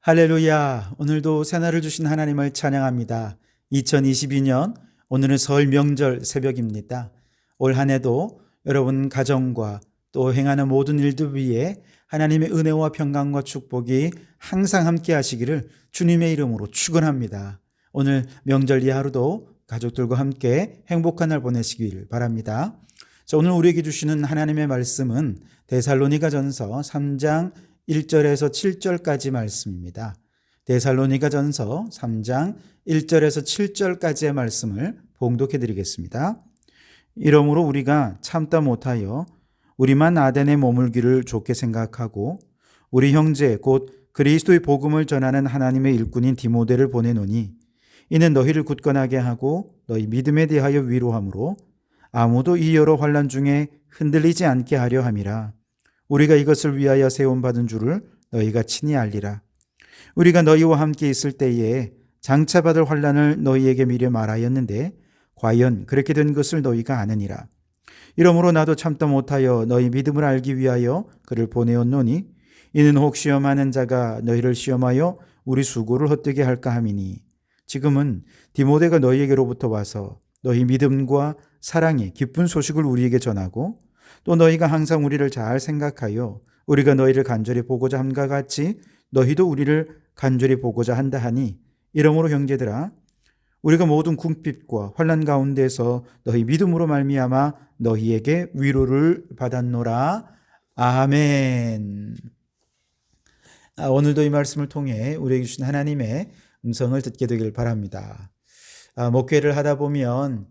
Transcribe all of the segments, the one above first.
할렐루야. 오늘도 새날을 주신 하나님을 찬양합니다. 2022년 오늘은 설 명절 새벽입니다. 올 한 해도 여러분 가정과 또 행하는 모든 일들 위해 하나님의 은혜와 평강과 축복이 항상 함께 하시기를 주님의 이름으로 축원합니다. 오늘 명절 이 하루도 가족들과 함께 행복한 날 보내시길 바랍니다. 자, 오늘 우리에게 주시는 하나님의 말씀은 데살로니가전서 3장 1절에서 7절까지 말씀입니다. 데살로니가전서 3장 1절에서 7절까지의 말씀을 봉독해 드리겠습니다. 이러므로 우리가 참다 못하여 우리만 아덴에 머물기를 좋게 생각하고 우리 형제 곧 그리스도의 복음을 전하는 하나님의 일꾼인 디모데를 보내노니 이는 너희를 굳건하게 하고 너희 믿음에 대하여 위로함으로 아무도 이 여러 환난 중에 흔들리지 않게 하려 함이라. 우리가 이것을 위하여 세움받은 줄을 너희가 친히 알리라. 우리가 너희와 함께 있을 때에 장차 받을 환난을 너희에게 미리 말하였는데 과연 그렇게 된 것을 너희가 아느니라. 이러므로 나도 참다 못하여 너희 믿음을 알기 위하여 그를 보내었노니 이는 혹 시험하는 자가 너희를 시험하여 우리 수고를 헛되게 할까 함이니 지금은 디모데가 너희에게로부터 와서 너희 믿음과 사랑의 기쁜 소식을 우리에게 전하고 또 너희가 항상 우리를 잘 생각하여 우리가 너희를 간절히 보고자 함과 같이 너희도 우리를 간절히 보고자 한다 하니 이러므로 형제들아 우리가 모든 궁핍과 환난 가운데서 너희 믿음으로 말미암아 너희에게 위로를 받았노라. 아멘. 오늘도 이 말씀을 통해 우리에게 주신 하나님의 음성을 듣게 되길 바랍니다. 목회를 하다 보면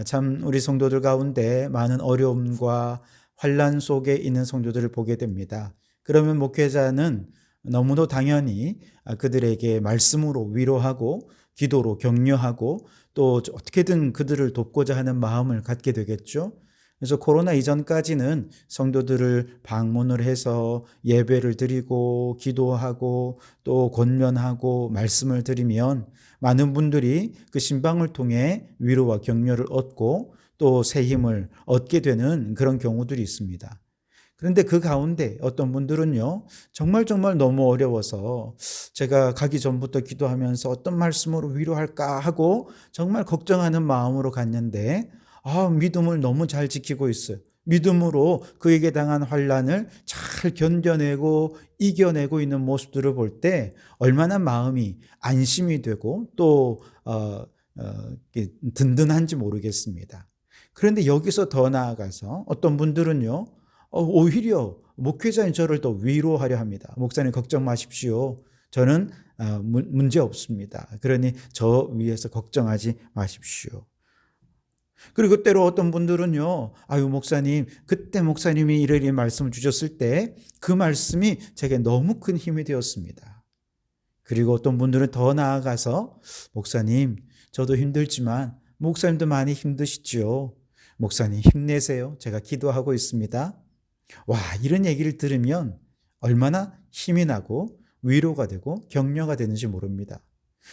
참 우리 성도들 가운데 많은 어려움과 환난 속에 있는 성도들을 보게 됩니다. 그러면 목회자는 너무도 당연히 그들에게 말씀으로 위로하고 기도로 격려하고 또 어떻게든 그들을 돕고자 하는 마음을 갖게 되겠죠. 그래서 코로나 이전까지는 성도들을 방문을 해서 예배를 드리고 기도하고 또 권면하고 말씀을 드리면 많은 분들이 그 신방을 통해 위로와 격려를 얻고 또 새 힘을 얻게 되는 그런 경우들이 있습니다. 그런데 그 가운데 어떤 분들은요, 정말 너무 어려워서 제가 가기 전부터 기도하면서 어떤 말씀으로 위로할까 하고 정말 걱정하는 마음으로 갔는데 믿음을 너무 잘 지키고 있어요. 믿음으로 그에게 당한 환난을 잘 견뎌내고 이겨내고 있는 모습들을 볼 때 얼마나 마음이 안심이 되고 또 든든한지 모르겠습니다. 그런데 여기서 더 나아가서 어떤 분들은요, 오히려 목회자인 저를 더 위로하려 합니다. 목사님 걱정 마십시오. 저는 문제 없습니다. 그러니 저 위해서 걱정하지 마십시오. 그리고 때로 어떤 분들은요, 목사님, 그때 목사님이 이러이러 말씀을 주셨을 때 그 말씀이 제게 너무 큰 힘이 되었습니다. 그리고 어떤 분들은 더 나아가서 목사님, 저도 힘들지만 목사님도 많이 힘드시죠. 목사님 힘내세요. 제가 기도하고 있습니다. 이런 얘기를 들으면 얼마나 힘이 나고 위로가 되고 격려가 되는지 모릅니다.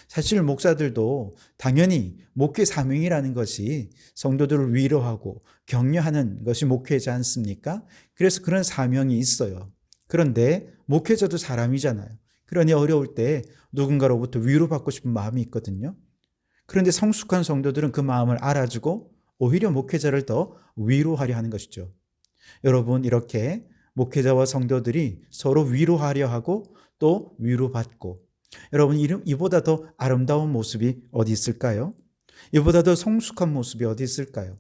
사실 목사들도 당연히 목회 사명이라는 것이 성도들을 위로하고 격려하는 것이 목회지 않습니까? 그래서 그런 사명이 있어요. 그런데 목회자도 사람이잖아요. 그러니 어려울 때 누군가로부터 위로받고 싶은 마음이 있거든요. 그런데 성숙한 성도들은 그 마음을 알아주고 오히려 목회자를 더 위로하려 하는 것이죠. 여러분, 이렇게 목회자와 성도들이 서로 위로하려 하고 또 위로받고, 여러분, 이보다 더 아름다운 모습이 어디 있을까요? 이보다 더 성숙한 모습이 어디 있을까요?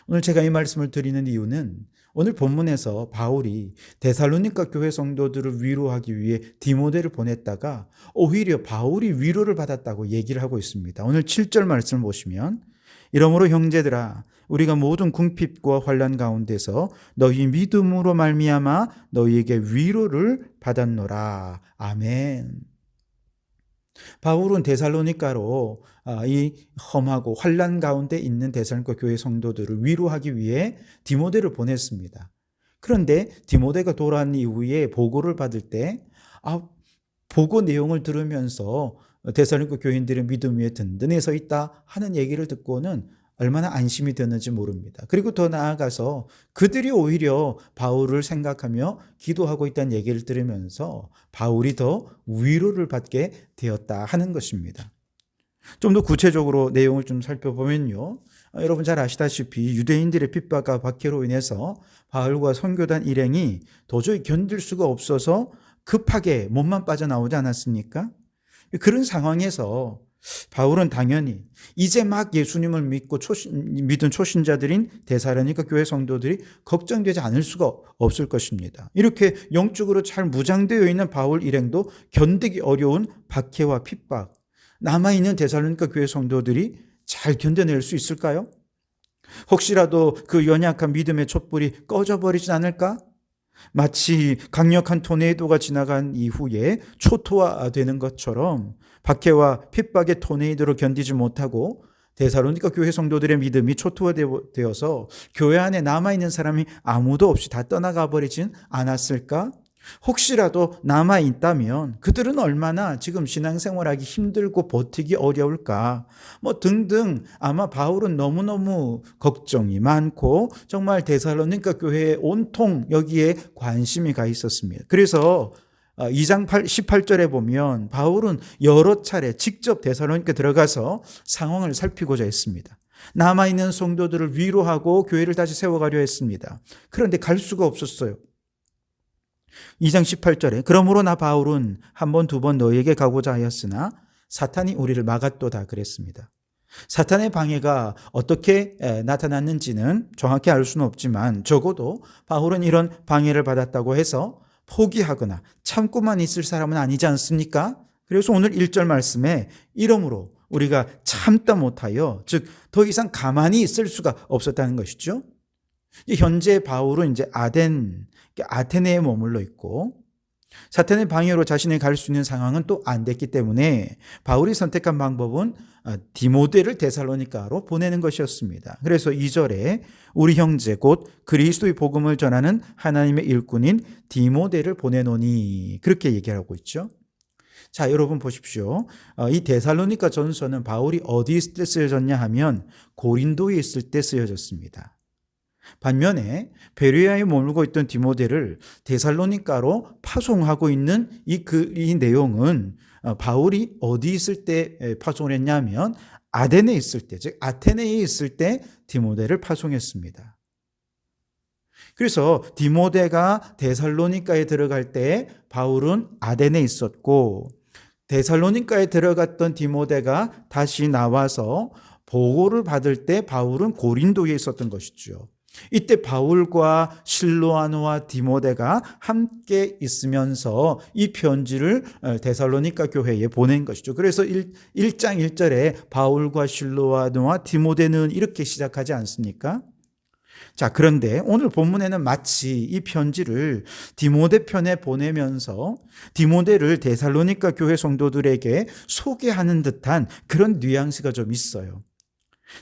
오늘 제가 이 말씀을 드리는 이유는 오늘 본문에서 바울이 데살로니가 교회 성도들을 위로하기 위해 디모데를 보냈다가 오히려 바울이 위로를 받았다고 얘기를 하고 있습니다. 오늘 7절 말씀을 보시면 이러므로 형제들아 우리가 모든 궁핍과 환난 가운데서 너희 믿음으로 말미암아 너희에게 위로를 받았노라. 아멘. 바울은 데살로니가로 이 험하고 환난 가운데 있는 데살로니가 교회 성도들을 위로하기 위해 디모데를 보냈습니다. 그런데 디모데가 돌아온 이후에 보고를 받을 때 보고 내용을 들으면서 데살로니가 교인들의 믿음 위에 든든히 서 있다 하는 얘기를 듣고는 얼마나 안심이 되는지 모릅니다. 그리고 더 나아가서 그들이 오히려 바울을 생각하며 기도하고 있다는 얘기를 들으면서 바울이 더 위로를 받게 되었다 하는 것입니다. 좀 더 구체적으로 내용을 좀 살펴보면요. 여러분 잘 아시다시피 유대인들의 핍박과 박해로 인해서 바울과 선교단 일행이 도저히 견딜 수가 없어서 급하게 몸만 빠져나오지 않았습니까? 그런 상황에서 바울은 당연히 이제 막 예수님을 믿고 믿은 초신자들인 데살로니가 교회 성도들이 걱정되지 않을 수가 없을 것입니다. 이렇게 영적으로 잘 무장되어 있는 바울 일행도 견디기 어려운 박해와 핍박, 남아있는 데살로니가 교회 성도들이 잘 견뎌낼 수 있을까요? 혹시라도 그 연약한 믿음의 촛불이 꺼져버리진 않을까? 마치 강력한 토네이도가 지나간 이후에 초토화되는 것처럼 박해와 핍박의 토네이도를 견디지 못하고 데살로니가 교회 성도들의 믿음이 초토화되어서 교회 안에 남아있는 사람이 아무도 없이 다 떠나가 버리진 않았을까? 혹시라도 남아있다면 그들은 얼마나 지금 신앙생활하기 힘들고 버티기 어려울까 등등. 아마 바울은 너무너무 걱정이 많고 정말 데살로니가 교회에 온통 여기에 관심이 가 있었습니다. 그래서 2장 18절에 보면 바울은 여러 차례 직접 데살로니가 들어가서 상황을 살피고자 했습니다. 남아있는 성도들을 위로하고 교회를 다시 세워가려 했습니다. 그런데 갈 수가 없었어요. 2장 18절에 그러므로 나 바울은 한 번, 두 번 너희에게 가고자 하였으나 사탄이 우리를 막았도다 그랬습니다. 사탄의 방해가 어떻게 나타났는지는 정확히 알 수는 없지만 적어도 바울은 이런 방해를 받았다고 해서 포기하거나 참고만 있을 사람은 아니지 않습니까? 그래서 오늘 1절 말씀에 이러므로 우리가 참다 못하여 즉 더 이상 가만히 있을 수가 없었다는 것이죠. 현재 바울은 이제 아테네에 머물러 있고 사탄의 방해로 자신이 갈 수 있는 상황은 또 안 됐기 때문에 바울이 선택한 방법은 디모데를 데살로니가로 보내는 것이었습니다. 그래서 2절에 우리 형제 곧 그리스도의 복음을 전하는 하나님의 일꾼인 디모데를 보내노니 그렇게 얘기하고 있죠. 자, 여러분 보십시오. 이 데살로니가 전서는 바울이 어디 있을 때 쓰여졌냐 하면 고린도에 있을 때 쓰여졌습니다. 반면에 베레아에 머물고 있던 디모데를 데살로니가로 파송하고 있는 이 내용은 바울이 어디 있을 때 파송을 했냐면 아덴에 있을 때, 즉 아테네에 있을 때 디모데를 파송했습니다. 그래서 디모데가 데살로니가에 들어갈 때 바울은 아덴에 있었고 데살로니가에 들어갔던 디모데가 다시 나와서 보고를 받을 때 바울은 고린도에 있었던 것이죠. 이때 바울과 실로아노와 디모데가 함께 있으면서 이 편지를 데살로니가 교회에 보낸 것이죠. 그래서 1장 1절에 바울과 실로아노와 디모데는 이렇게 시작하지 않습니까? 자, 그런데 오늘 본문에는 마치 이 편지를 디모데 편에 보내면서 디모데를 데살로니가 교회 성도들에게 소개하는 듯한 그런 뉘앙스가 좀 있어요.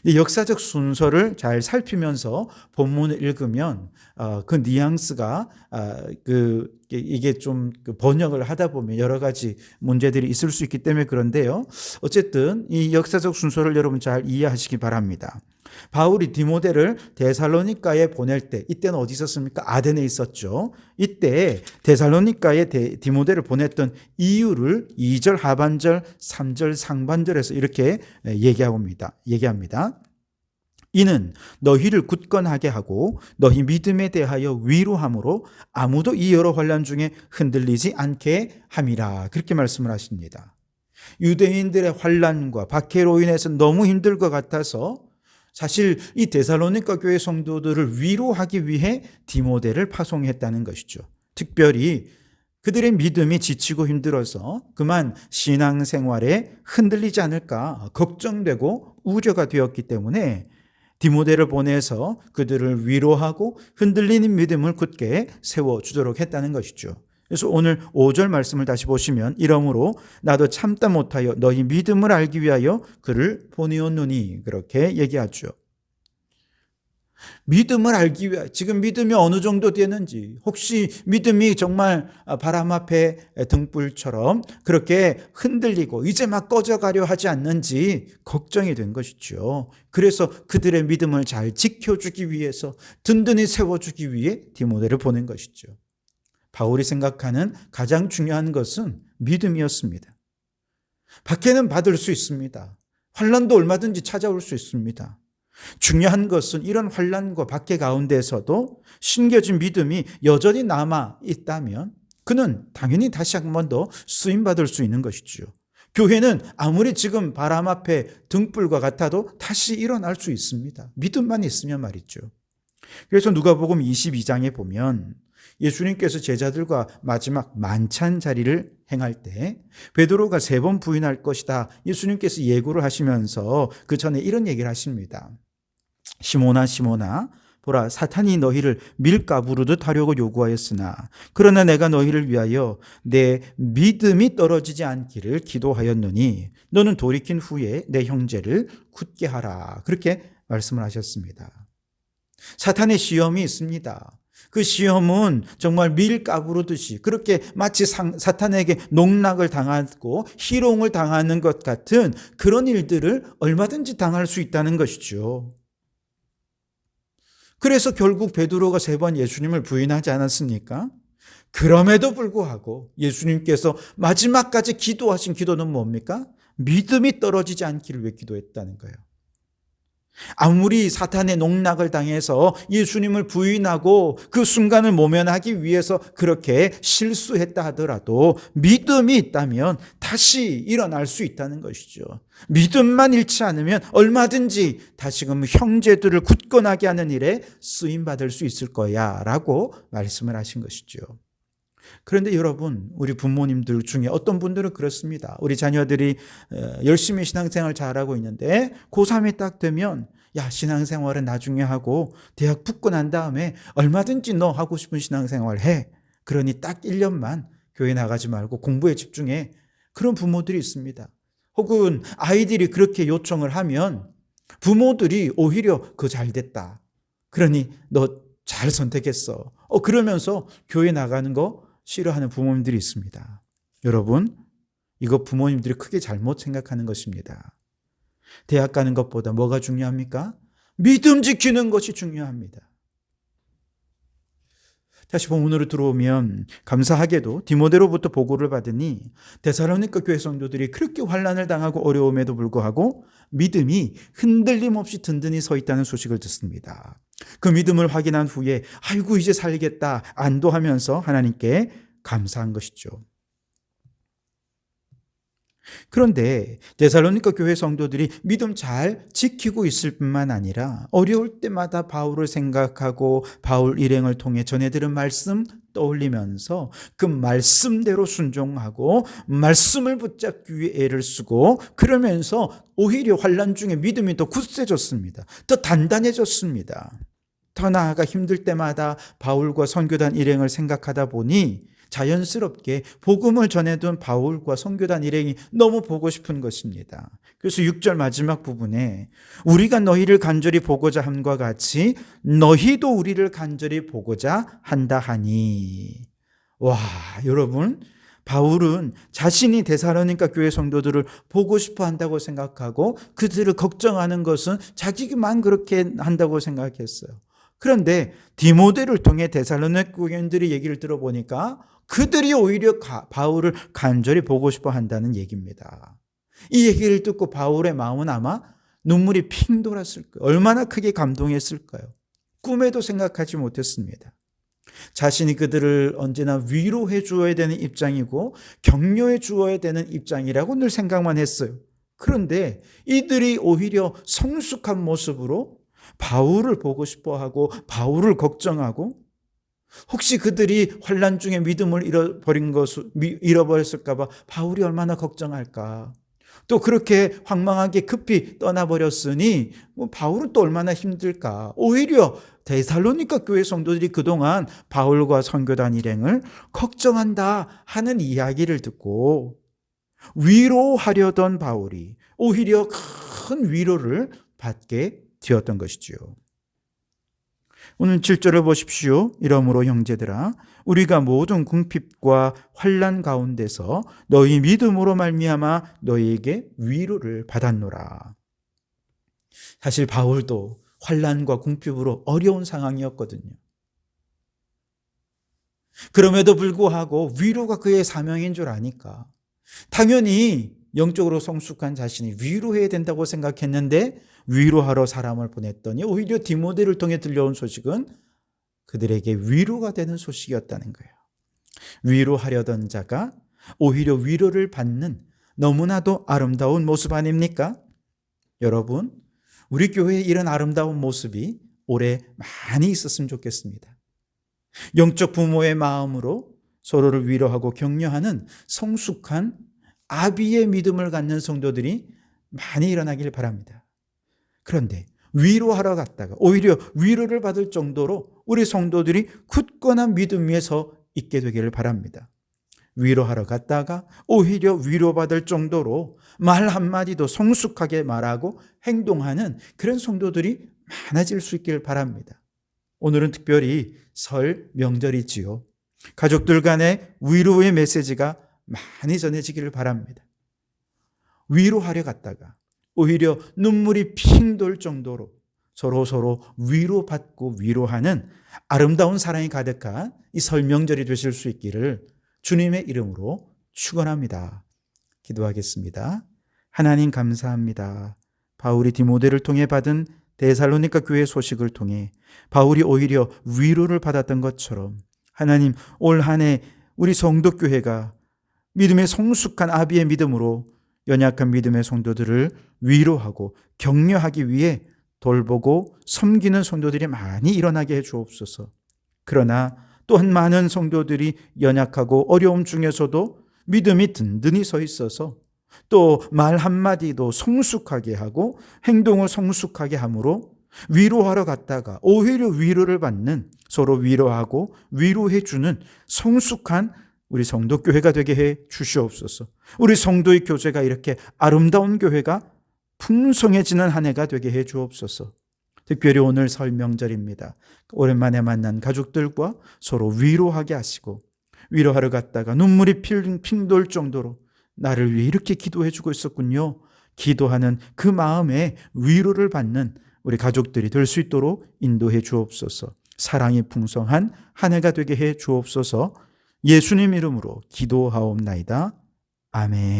역사적 순서를 잘 살피면서 본문을 읽으면 그 뉘앙스가 이게 좀 번역을 하다 보면 여러 가지 문제들이 있을 수 있기 때문에 그런데요. 어쨌든 이 역사적 순서를 여러분 잘 이해하시기 바랍니다. 바울이 디모데를 데살로니가에 보낼 때 이때는 어디 있었습니까? 아덴에 있었죠. 이때 데살로니가에 디모데를 보냈던 이유를 2절 하반절 3절 상반절에서 이렇게 얘기합니다. 이는 너희를 굳건하게 하고 너희 믿음에 대하여 위로함으로 아무도 이 여러 환난 중에 흔들리지 않게 함이라. 그렇게 말씀을 하십니다. 유대인들의 환난과 박해로 인해서 너무 힘들 것 같아서 사실 이 데살로니가 교회 성도들을 위로하기 위해 디모데를 파송했다는 것이죠. 특별히 그들의 믿음이 지치고 힘들어서 그만 신앙생활에 흔들리지 않을까 걱정되고 우려가 되었기 때문에 디모데를 보내서 그들을 위로하고 흔들리는 믿음을 굳게 세워주도록 했다는 것이죠. 그래서 오늘 5절 말씀을 다시 보시면 이러므로 나도 참다 못하여 너희 믿음을 알기 위하여 그를 보내었노니 그렇게 얘기하죠. 믿음을 알기 위해 지금 믿음이 어느 정도 되는지, 혹시 믿음이 정말 바람 앞에 등불처럼 그렇게 흔들리고 이제 막 꺼져가려 하지 않는지 걱정이 된 것이죠. 그래서 그들의 믿음을 잘 지켜주기 위해서, 든든히 세워주기 위해 디모데를 보낸 것이죠. 바울이 생각하는 가장 중요한 것은 믿음이었습니다. 박해는 받을 수 있습니다. 환난도 얼마든지 찾아올 수 있습니다. 중요한 것은 이런 환난과 박해 가운데서도 심겨진 믿음이 여전히 남아 있다면 그는 당연히 다시 한 번 더 쓰임받을 수 있는 것이죠. 교회는 아무리 지금 바람 앞에 등불과 같아도 다시 일어날 수 있습니다. 믿음만 있으면 말이죠. 그래서 누가복음 22장에 보면 예수님께서 제자들과 마지막 만찬 자리를 행할 때 베드로가 3번 부인할 것이다, 예수님께서 예고를 하시면서 그 전에 이런 얘기를 하십니다. 시몬아 시몬아, 보라, 사탄이 너희를 밀가부르듯 하려고 요구하였으나 그러나 내가 너희를 위하여 내 믿음이 떨어지지 않기를 기도하였노니 너는 돌이킨 후에 내 형제를 굳게 하라. 그렇게 말씀을 하셨습니다. 사탄의 시험이 있습니다. 그 시험은 정말 밀가부르듯이 그렇게 마치 사탄에게 농락을 당하고 희롱을 당하는 것 같은 그런 일들을 얼마든지 당할 수 있다는 것이죠. 그래서 결국 베드로가 3번 예수님을 부인하지 않았습니까? 그럼에도 불구하고 예수님께서 마지막까지 기도하신 기도는 뭡니까? 믿음이 떨어지지 않기를 위해 기도했다는 거예요. 아무리 사탄의 농락을 당해서 예수님을 부인하고 그 순간을 모면하기 위해서 그렇게 실수했다 하더라도 믿음이 있다면 다시 일어날 수 있다는 것이죠. 믿음만 잃지 않으면 얼마든지 다시금 형제들을 굳건하게 하는 일에 쓰임받을 수 있을 거야 라고 말씀을 하신 것이죠. 그런데 여러분, 우리 부모님들 중에 어떤 분들은 그렇습니다. 우리 자녀들이 열심히 신앙생활 잘하고 있는데 고3이 딱 되면 야, 신앙생활은 나중에 하고 대학 붙고 난 다음에 얼마든지 너 하고 싶은 신앙생활 해. 그러니 딱 1년만 교회 나가지 말고 공부에 집중해. 그런 부모들이 있습니다. 혹은 아이들이 그렇게 요청을 하면 부모들이 오히려 그거 잘 됐다. 그러니 너 잘 선택했어. 그러면서 교회 나가는 거 싫어하는 부모님들이 있습니다. 여러분, 이거 부모님들이 크게 잘못 생각하는 것입니다. 대학 가는 것보다 뭐가 중요합니까? 믿음 지키는 것이 중요합니다. 다시 본문으로 들어오면 감사하게도 디모데로부터 보고를 받으니 데살로니가 교회 성도들이 그렇게 환난을 당하고 어려움에도 불구하고 믿음이 흔들림 없이 든든히 서 있다는 소식을 듣습니다. 그 믿음을 확인한 후에 아이고 이제 살겠다 안도하면서 하나님께 감사한 것이죠. 그런데 데살로니가 교회 성도들이 믿음 잘 지키고 있을 뿐만 아니라 어려울 때마다 바울을 생각하고 바울 일행을 통해 전해 들은 말씀 떠올리면서 그 말씀대로 순종하고 말씀을 붙잡기 위해 애를 쓰고 그러면서 오히려 환난 중에 믿음이 더 굳세졌습니다. 더 단단해졌습니다. 더 나아가 힘들 때마다 바울과 선교단 일행을 생각하다 보니 자연스럽게 복음을 전해둔 바울과 선교단 일행이 너무 보고 싶은 것입니다. 그래서 6절 마지막 부분에 우리가 너희를 간절히 보고자 함과 같이 너희도 우리를 간절히 보고자 한다 하니. 와, 여러분, 바울은 자신이 데살로니가 교회 성도들을 보고 싶어 한다고 생각하고 그들을 걱정하는 것은 자기만 그렇게 한다고 생각했어요. 그런데 디모데를 통해 데살로니가 교인들의 얘기를 들어보니까 그들이 오히려 바울을 간절히 보고 싶어 한다는 얘기입니다. 이 얘기를 듣고 바울의 마음은 아마 눈물이 핑 돌았을 거예요. 얼마나 크게 감동했을까요? 꿈에도 생각하지 못했습니다. 자신이 그들을 언제나 위로해 주어야 되는 입장이고 격려해 주어야 되는 입장이라고 늘 생각만 했어요. 그런데 이들이 오히려 성숙한 모습으로 바울을 보고 싶어하고 바울을 걱정하고 혹시 그들이 환난 중에 믿음을 잃어버렸을까 봐 바울이 얼마나 걱정할까. 또 그렇게 황망하게 급히 떠나버렸으니 바울은 또 얼마나 힘들까. 오히려 데살로니가 교회 성도들이 그동안 바울과 선교단 일행을 걱정한다 하는 이야기를 듣고 위로하려던 바울이 오히려 큰 위로를 받게 되었던 것이죠. 오늘 7절을 보십시오. 이러므로 형제들아 우리가 모든 궁핍과 환난 가운데서 너희 믿음으로 말미암아 너희에게 위로를 받았노라. 사실 바울도 환난과 궁핍으로 어려운 상황이었거든요. 그럼에도 불구하고 위로가 그의 사명인 줄 아니까 당연히 영적으로 성숙한 자신이 위로해야 된다고 생각했는데 위로하러 사람을 보냈더니 오히려 디모데를 통해 들려온 소식은 그들에게 위로가 되는 소식이었다는 거예요. 위로하려던 자가 오히려 위로를 받는 너무나도 아름다운 모습 아닙니까? 여러분, 우리 교회에 이런 아름다운 모습이 올해 많이 있었으면 좋겠습니다. 영적 부모의 마음으로 서로를 위로하고 격려하는 성숙한 아비의 믿음을 갖는 성도들이 많이 일어나길 바랍니다. 그런데 위로하러 갔다가 오히려 위로를 받을 정도로 우리 성도들이 굳건한 믿음 위에서 있게 되기를 바랍니다. 위로하러 갔다가 오히려 위로받을 정도로 말 한마디도 성숙하게 말하고 행동하는 그런 성도들이 많아질 수 있기를 바랍니다. 오늘은 특별히 설 명절이지요. 가족들 간의 위로의 메시지가 많이 전해지기를 바랍니다. 위로하려 갔다가 오히려 눈물이 핑 돌 정도로 서로 위로받고 위로하는 아름다운 사랑이 가득한 이 설 명절이 되실 수 있기를 주님의 이름으로 축원합니다. 기도하겠습니다. 하나님 감사합니다. 바울이 디모데를 통해 받은 데살로니가 교회 소식을 통해 바울이 오히려 위로를 받았던 것처럼 하나님 올 한 해 우리 성도교회가 믿음의 성숙한 아비의 믿음으로 연약한 믿음의 성도들을 위로하고 격려하기 위해 돌보고 섬기는 성도들이 많이 일어나게 해 주옵소서. 그러나 또한 많은 성도들이 연약하고 어려움 중에서도 믿음이 든든히 서 있어서 또 말 한마디도 성숙하게 하고 행동을 성숙하게 함으로 위로하러 갔다가 오히려 위로를 받는 서로 위로하고 위로해 주는 성숙한 우리 성도교회가 되게 해 주시옵소서. 우리 성도의 교제가 이렇게 아름다운 교회가 풍성해지는 한 해가 되게 해 주옵소서. 특별히 오늘 설 명절입니다. 오랜만에 만난 가족들과 서로 위로하게 하시고 위로하러 갔다가 눈물이 핑 돌 정도로 나를 위해 이렇게 기도해 주고 있었군요. 기도하는 그 마음에 위로를 받는 우리 가족들이 될 수 있도록 인도해 주옵소서. 사랑이 풍성한 한 해가 되게 해 주옵소서. 예수님 이름으로 기도하옵나이다. 아멘.